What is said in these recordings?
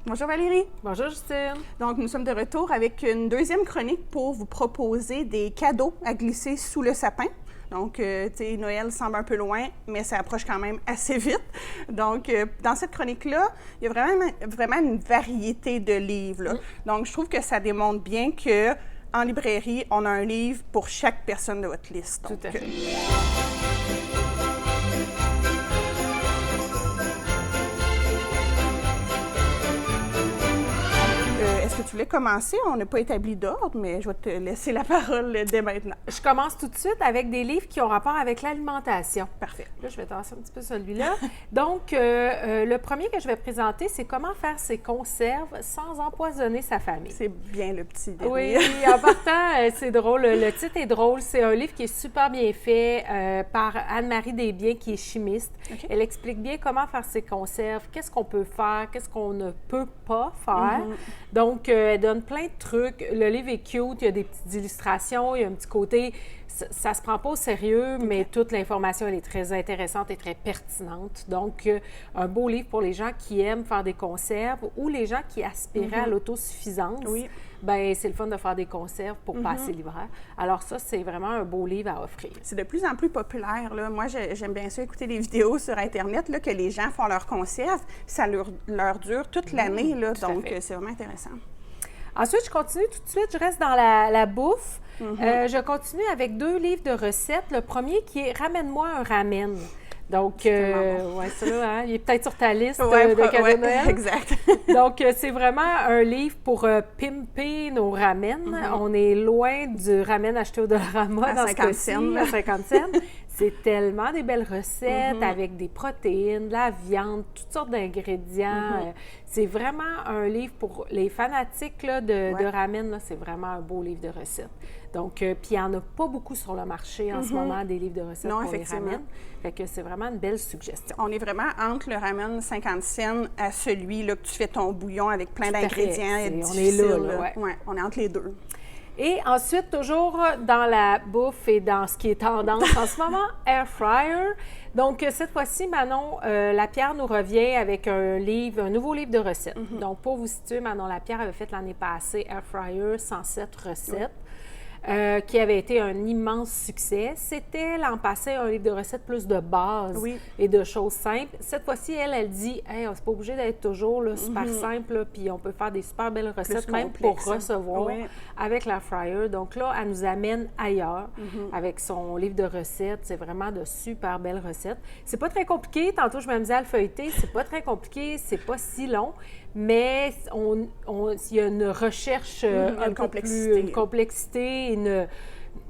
Bonjour Valérie. Bonjour Justine. Donc, nous sommes de retour avec une deuxième chronique pour vous proposer des cadeaux à glisser sous le sapin. Donc, tu sais, Noël semble un peu loin, mais ça approche quand même assez vite. Donc, dans cette chronique-là, il y a vraiment une variété de livres, là. Donc, je trouve que ça démontre bien que en librairie, on a un livre pour chaque personne de votre liste. Donc, Tout à fait. Est-ce que tu voulais commencer? On n'a pas établi d'ordre, mais je vais te laisser la parole dès maintenant. Je commence tout de suite avec des livres qui ont rapport avec l'alimentation. Parfait. Là, je vais tasser un petit peu celui-là. Donc, le premier que je vais présenter, c'est comment faire ses conserves sans empoisonner sa famille. C'est bien le petit dernier. Oui, en partant, c'est drôle. Le titre est drôle. C'est un livre qui est super bien fait par Anne-Marie Desbiens, qui est chimiste. Okay. Elle explique bien comment faire ses conserves, qu'est-ce qu'on peut faire, qu'est-ce qu'on ne peut pas faire. Donc, elle donne plein de trucs. Le livre est cute, il y a des petites illustrations, il y a un petit côté... Ça se prend pas au sérieux, mais toute l'information, elle est très intéressante et très pertinente. Donc, un beau livre pour les gens qui aiment faire des conserves ou les gens qui aspiraient à l'autosuffisance. Oui. Bien, c'est le fun de faire des conserves pour passer l'hiver. Alors ça, c'est vraiment un beau livre à offrir. C'est de plus en plus populaire, là. Moi, j'aime bien ça écouter des vidéos sur Internet, là, que les gens font leurs conserves. Ça leur dure toute l'année, là. Donc, c'est vraiment intéressant. Ensuite, je continue tout de suite. Je reste dans la bouffe. Je continue avec 2 livres de recettes. Le premier qui est « Ramène-moi un ramen ». Donc, ouais, ça là, hein, il est peut-être sur ta liste de cadeaux de Noël. Exact. Donc, c'est vraiment un livre pour pimper nos ramen. On est loin du ramen acheté au Dollarama dans 50 cents. À 50 cents. C'est tellement des belles recettes avec des protéines, de la viande, toutes sortes d'ingrédients. C'est vraiment un livre pour les fanatiques là, de ramen. Là, c'est vraiment un beau livre de recettes. Donc, puis il n'y en a pas beaucoup sur le marché en ce moment, des livres de recettes pour les ramen. Fait que c'est vraiment une belle suggestion. On est vraiment entre le ramen 50 cents à celui là, que tu fais ton bouillon avec plein d'ingrédients. On est là. Ouais, on est entre les deux. Et ensuite, toujours dans la bouffe et dans ce qui est tendance en ce moment, Air Fryer. Donc, cette fois-ci, Manon Lapierre nous revient avec un nouveau livre de recettes. Donc, pour vous situer, Manon Lapierre avait fait l'année passée Air Fryer 107 recettes. Qui avait été un immense succès. C'était l'an passé un livre de recettes plus de base et de choses simples. Cette fois-ci, elle dit hey, c'est pas obligé d'être toujours là, super simple, puis on peut faire des super belles recettes, même pour recevoir avec la fryer. Donc là, elle nous amène ailleurs avec son livre de recettes. C'est vraiment de super belles recettes. C'est pas très compliqué. Tantôt, je m'amusais à le feuilleter. C'est pas très compliqué. C'est pas si long. Mais il y a une recherche un peu plus... Une complexité,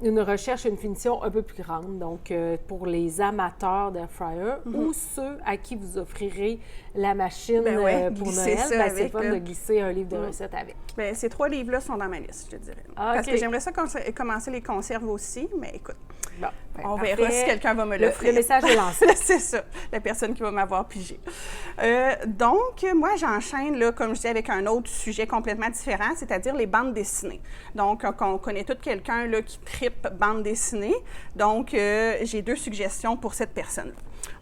une recherche, une finition un peu plus grande. Donc, pour les amateurs d'Air Fryer ou ceux à qui vous offrirez la machine pour Noël, c'est le fun de glisser un livre de recettes avec. Bien, ces 3 livres-là sont dans ma liste, je te dirais. Parce que j'aimerais ça commencer les conserves aussi, mais écoute, on verra si quelqu'un va me l'offrir. Le message est lancé. C'est ça, la personne qui va m'avoir pigé. Donc, moi, j'enchaîne, là, comme je dis, avec un autre sujet complètement différent, c'est-à-dire les bandes dessinées. Donc, on connaît tout quelqu'un là, qui tripe bande dessinée. Donc, j'ai 2 suggestions pour cette personne-là.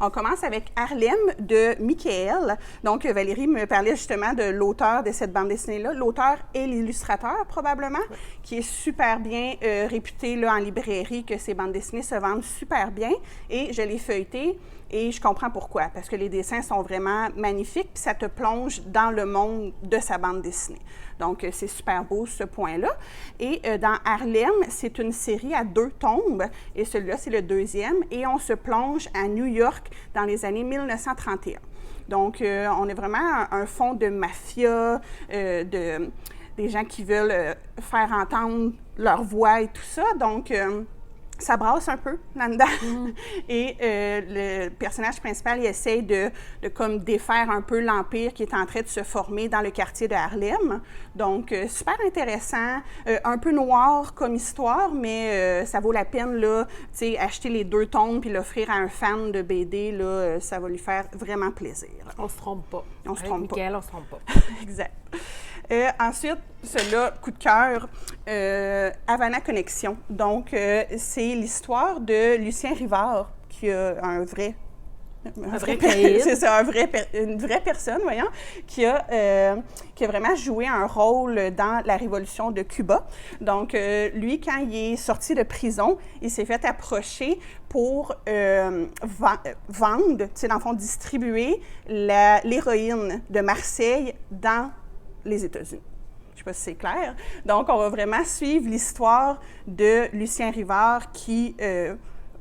On commence avec Harlem de Michael. Donc, Valérie me parlait justement de l'auteur de cette bande dessinée-là, l'auteur et l'illustrateur probablement, qui est super bien réputé là, en librairie, que ces bandes dessinées se vendent super bien. Et je l'ai feuilleté et je comprends pourquoi, parce que les dessins sont vraiment magnifiques, puis ça te plonge dans le monde de sa bande dessinée. Donc, c'est super beau, ce point-là. Et dans Harlem, c'est une série à 2 tomes, et celui-là, c'est le 2e, et on se plonge à New York dans les années 1931. Donc, on est vraiment un fond de mafia, des gens qui veulent faire entendre leur voix et tout ça. Donc, ça brasse un peu là-dedans. Et le personnage principal, il essaie de comme défaire un peu l'empire qui est en train de se former dans le quartier de Harlem. Donc, super intéressant, un peu noir comme histoire, mais ça vaut la peine, là, tu sais, acheter les 2 tomes puis l'offrir à un fan de BD, là, ça va lui faire vraiment plaisir. On se trompe pas. On se trompe pas. Michael, on se trompe pas. Exact. Ensuite, celui-là, coup de cœur, Havana Connexion. Donc, c'est l'histoire de Lucien Rivard, qui a un vrai caïd. C'est ça, une vraie personne, voyons, qui a qui a vraiment joué un rôle dans la révolution de Cuba. Donc, lui, quand il est sorti de prison, il s'est fait approcher pour vendre, tu sais, dans le fond, distribuer l'héroïne de Marseille dans les États-Unis. Je ne sais pas si c'est clair. Donc, on va vraiment suivre l'histoire de Lucien Rivard qui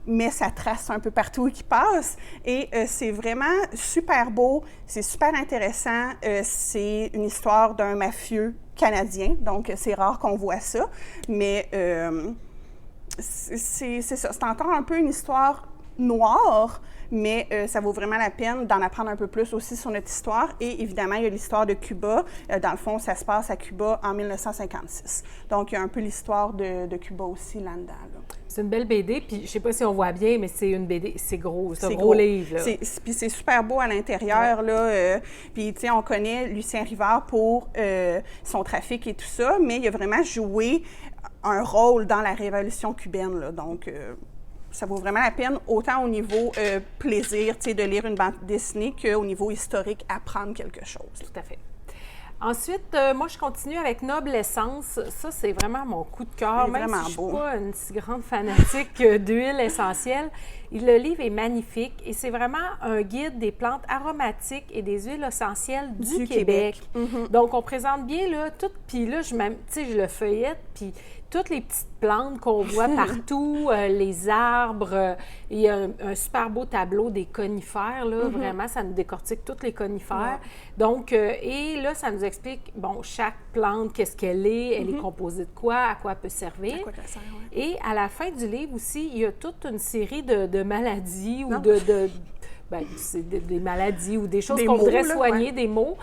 met sa trace un peu partout où il passe. Et c'est vraiment super beau, c'est super intéressant. C'est une histoire d'un mafieux canadien, donc c'est rare qu'on voit ça. Mais c'est ça, c'est encore un peu une histoire noire, mais ça vaut vraiment la peine d'en apprendre un peu plus aussi sur notre histoire. Et évidemment, il y a l'histoire de Cuba. Dans le fond, ça se passe à Cuba en 1956. Donc, il y a un peu l'histoire de Cuba aussi là-dedans. Là. C'est une belle BD, puis je ne sais pas si on voit bien, mais c'est une BD, c'est gros, c'est un gros livre. Puis c'est super beau à l'intérieur, là. Puis, tu sais, on connaît Lucien Rivard pour son trafic et tout ça, mais il a vraiment joué un rôle dans la révolution cubaine, là. Donc, ça vaut vraiment la peine, autant au niveau plaisir, tu sais, de lire une bande dessinée qu'au niveau historique, apprendre quelque chose. Tout à fait. Ensuite, moi, je continue avec Noble Essence. Ça, c'est vraiment mon coup de cœur. Même si je ne suis pas une si grande fanatique d'huile essentielle, le livre est magnifique et c'est vraiment un guide des plantes aromatiques et des huiles essentielles du Québec. Mm-hmm. Donc, on présente bien, là, tout. Puis là, je le feuillette, puis toutes les petites plantes qu'on voit partout, les arbres. Il y a un super beau tableau des conifères, là. Mm-hmm. Vraiment, ça nous décortique tous les conifères. Ouais. Donc, et là, ça nous explique, bon, chaque plante, qu'est-ce qu'elle est, elle est composée de quoi, à quoi elle peut servir. À quoi ça sert, ouais. Et à la fin du livre aussi, il y a toute une série de maladies ou c'est des maladies ou des choses qu'on voudrait soigner, des maux,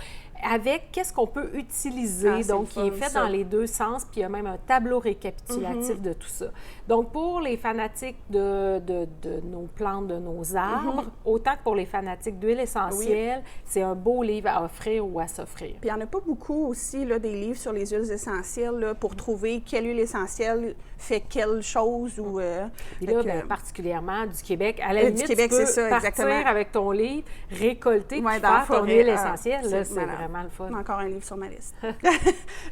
avec qu'est-ce qu'on peut utiliser. Donc, il est fait dans les deux sens, puis il y a même un tableau récapitulatif de tout ça. Donc, pour les fanatiques de nos plantes, de nos arbres, autant que pour les fanatiques d'huile essentielle, c'est un beau livre à offrir ou à s'offrir. Puis il n'y en a pas beaucoup aussi, là, des livres sur les huiles essentielles, là, pour trouver quelle huile essentielle fait quelle chose. Ou, et là, particulièrement du Québec, à la limite, tu peux partir avec ton livre, récolter, puis faire ton huile essentielle. Là, c'est vraiment le fun. Encore un livre sur ma liste.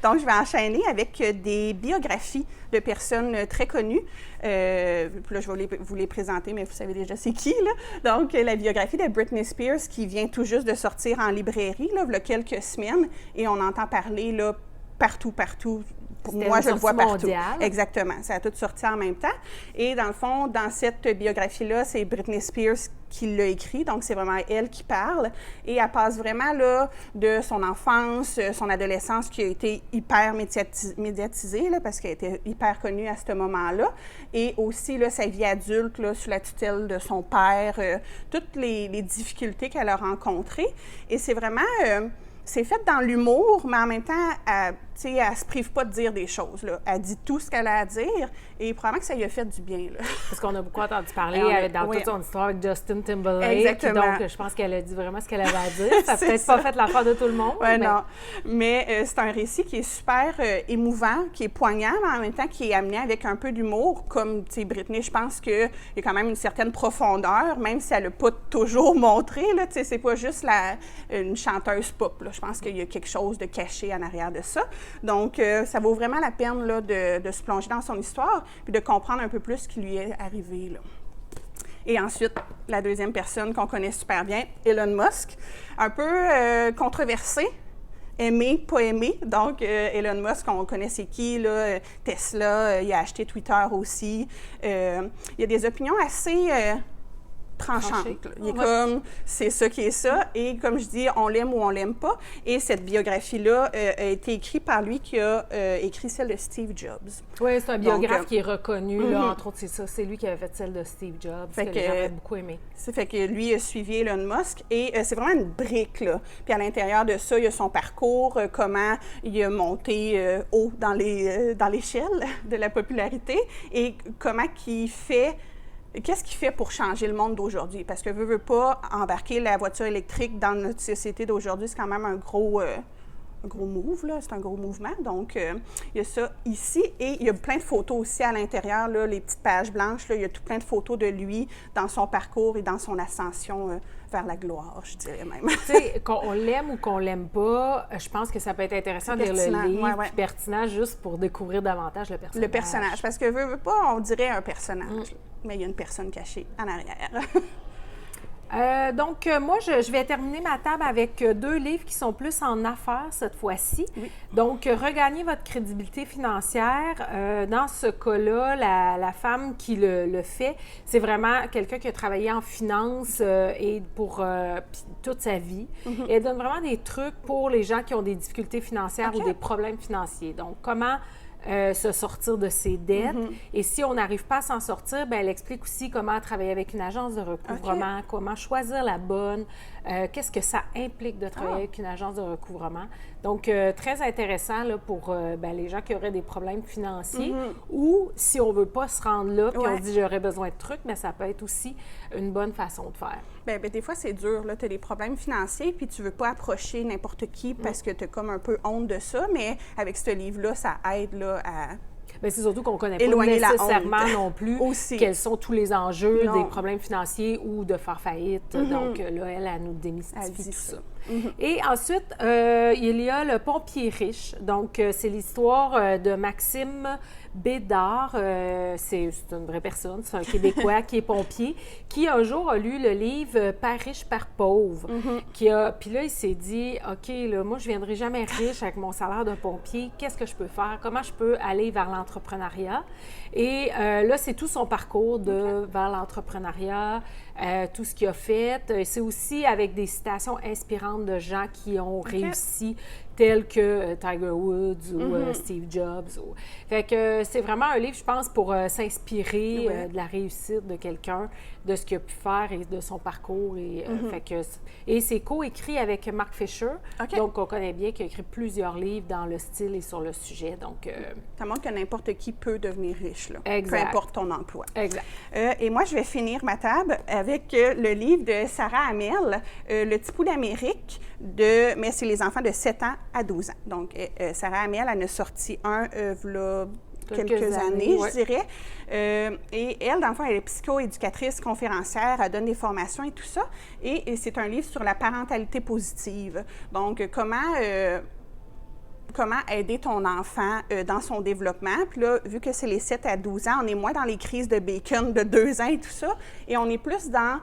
Donc, je vais enchaîner avec des biographies de personnes très connues. Puis là, je vais vous les présenter, mais vous savez déjà c'est qui, là. Donc, la biographie de Britney Spears qui vient tout juste de sortir en librairie, là, il y a quelques semaines, et on entend parler, là, partout. Pour moi, je le vois partout. Mondiale. Exactement. Ça a tout sorti en même temps. Et dans le fond, dans cette biographie-là, c'est Britney Spears qui l'a écrit. Donc, c'est vraiment elle qui parle. Et elle passe vraiment là de son enfance, son adolescence qui a été hyper médiatisée là, parce qu'elle était hyper connue à ce moment-là. Et aussi là, sa vie adulte là, sous la tutelle de son père, toutes les difficultés qu'elle a rencontrées. Et c'est vraiment... c'est fait dans l'humour, mais en même temps, elle ne se prive pas de dire des choses. Là. Elle dit tout ce qu'elle a à dire et probablement que ça lui a fait du bien. Là. Parce qu'on a beaucoup entendu parler dans toute son histoire avec Justin Timberlake. Exactement. Donc, je pense qu'elle a dit vraiment ce qu'elle avait à dire. Ça n'a peut-être pas fait l'affaire de tout le monde. Oui, non. Mais c'est un récit qui est super émouvant, qui est poignant, mais en même temps qui est amené avec un peu d'humour. Comme Britney, je pense qu'il y a quand même une certaine profondeur, même si elle n'a pas toujours montré. C'est pas juste une chanteuse pop. Là. Je pense qu'il y a quelque chose de caché en arrière de ça. Donc, ça vaut vraiment la peine là, de se plonger dans son histoire puis de comprendre un peu plus ce qui lui est arrivé. Là. Et ensuite, la deuxième personne qu'on connaît super bien, Elon Musk, un peu controversé, aimé, pas aimé. Donc, Elon Musk, on connaît c'est qui, là, Tesla, il a acheté Twitter aussi. Il y a des opinions assez... tranchante. Il est comme, c'est ça qui est ça. Et comme je dis, on l'aime ou on l'aime pas. Et cette biographie-là a été écrite par lui qui a écrit celle de Steve Jobs. Oui, c'est un biographe qui est reconnu. Là, entre autres, c'est ça. C'est lui qui avait fait celle de Steve Jobs, que les gens avaient beaucoup aimé. Ça fait que lui a suivi Elon Musk. Et c'est vraiment une brique, là. Puis à l'intérieur de ça, il y a son parcours, comment il a monté haut dans l'échelle de la popularité et comment il fait... Qu'est-ce qu'il fait pour changer le monde d'aujourd'hui? Parce que veut pas embarquer la voiture électrique dans notre société d'aujourd'hui, c'est quand même un gros move, là. C'est un gros mouvement. Donc, il y a ça ici. Et il y a plein de photos aussi à l'intérieur, là, les petites pages blanches. Là, il y a tout plein de photos de lui dans son parcours et dans son ascension vers la gloire, je dirais même. Tu sais, qu'on l'aime ou qu'on l'aime pas, je pense que ça peut être intéressant de lire le livre, puis pertinent juste pour découvrir davantage le personnage. Le personnage, parce que veut pas, on dirait un personnage, mais il y a une personne cachée en arrière. Donc, moi, je vais terminer ma table avec 2 livres qui sont plus en affaires cette fois-ci. Oui. Donc, regagner votre crédibilité financière. Dans ce cas-là, la femme qui le fait, c'est vraiment quelqu'un qui a travaillé en finance et pour toute sa vie. Et elle donne vraiment des trucs pour les gens qui ont des difficultés financières ou des problèmes financiers. Donc, comment se sortir de ses dettes. Et si on n'arrive pas à s'en sortir, bien, elle explique aussi comment travailler avec une agence de recouvrement, comment choisir la bonne, qu'est-ce que ça implique de travailler avec une agence de recouvrement. Donc, très intéressant là, pour les gens qui auraient des problèmes financiers ou si on ne veut pas se rendre là puis on dit j'aurais besoin de trucs, mais ça peut être aussi une bonne façon de faire. Bien, des fois, c'est dur. Tu as des problèmes financiers puis tu ne veux pas approcher n'importe qui parce que tu as comme un peu honte de ça, mais avec ce livre-là, ça aide là, à... Bien, c'est surtout qu'on ne connaît pas nécessairement non plus quels sont tous les enjeux des problèmes financiers ou de faire faillite. Donc là, elle nous démystifie tout ça. Et ensuite, il y a Le pompier riche. Donc, c'est l'histoire de Maxime Bédard. C'est une vraie personne, c'est un Québécois qui est pompier, qui un jour a lu le livre « Père riche, père pauvre ». Puis là, il s'est dit « OK, là, moi, je ne viendrai jamais riche avec mon salaire d'un pompier. Qu'est-ce que je peux faire? Comment je peux aller vers l'entrepreneuriat? » Et là, c'est tout son parcours vers l'entrepreneuriat, tout ce qu'il a fait. C'est aussi avec des citations inspirantes de gens qui ont réussi, tels que Tiger Woods ou Steve Jobs. Fait que c'est vraiment un livre, je pense, pour s'inspirer de la réussite de quelqu'un, de ce qu'il a pu faire et de son parcours. Et c'est co-écrit avec Mark Fisher, donc on connaît bien, qui a écrit plusieurs livres dans le style et sur le sujet. Donc, ça montre que n'importe qui peut devenir riche, là, exact. Peu importe ton emploi. Exact. Et moi, je vais finir ma table avec le livre de Sarah Amel, Le petit bout d'Amérique, mais c'est les enfants de 7 ans à 12 ans. Donc, Sarah Amel, elle a sorti voilà quelques années, je dirais. Et elle, dans le fond, elle est psychoéducatrice, conférencière, elle donne des formations et tout ça. Et c'est un livre sur la parentalité positive. Donc, comment aider ton enfant dans son développement. Puis là, vu que c'est les 7 à 12 ans, on est moins dans les crises de bacon de 2 ans et tout ça, et on est plus dans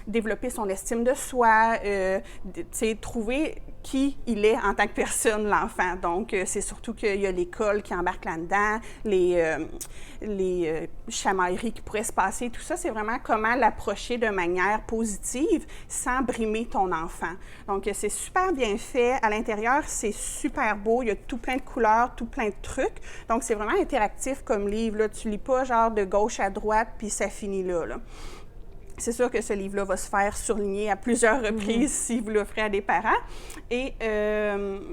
développer son estime de soi, trouver qui il est en tant que personne, l'enfant. Donc, c'est surtout qu'il y a l'école qui embarque là-dedans, les chamailleries qui pourraient se passer, tout ça, c'est vraiment comment l'approcher de manière positive sans brimer ton enfant. Donc, c'est super bien fait. À l'intérieur, c'est super beau. Il y a tout plein de couleurs, tout plein de trucs. Donc, c'est vraiment interactif comme livre, là. Tu lis pas genre de gauche à droite, puis ça finit là. C'est sûr que ce livre-là va se faire surligner à plusieurs reprises si vous l'offrez à des parents. Et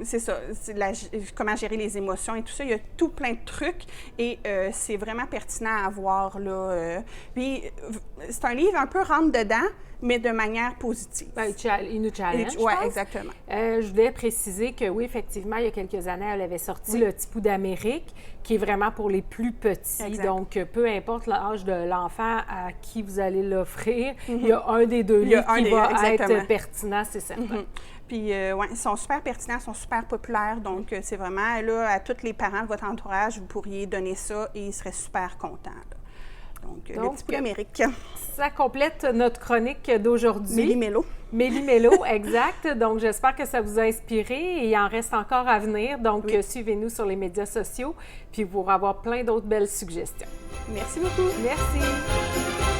c'est ça, comment gérer les émotions et tout ça. Il y a tout plein de trucs et c'est vraiment pertinent à voir, là. Puis, c'est un livre un peu rentre-dedans, mais de manière positive. Il nous challenge, Oui, exactement. Je voulais préciser que oui, effectivement, il y a quelques années, elle avait sorti Le petit bout d'Amérique, qui est vraiment pour les plus petits. Exact. Donc, peu importe l'âge de l'enfant à qui vous allez l'offrir, il y a un des deux livres qui va être pertinent, c'est certain. Puis, ils sont super pertinents, ils sont super populaires. Donc, c'est vraiment, là, à tous les parents de votre entourage, vous pourriez donner ça et ils seraient super contents, là. Donc, le petit bout d'Amérique. Ça complète notre chronique d'aujourd'hui. Méli-mélo. Méli-mélo, exact. Donc, j'espère que ça vous a inspiré et il en reste encore à venir. Donc, suivez-nous sur les médias sociaux puis vous pourrez avoir plein d'autres belles suggestions. Merci beaucoup. Merci.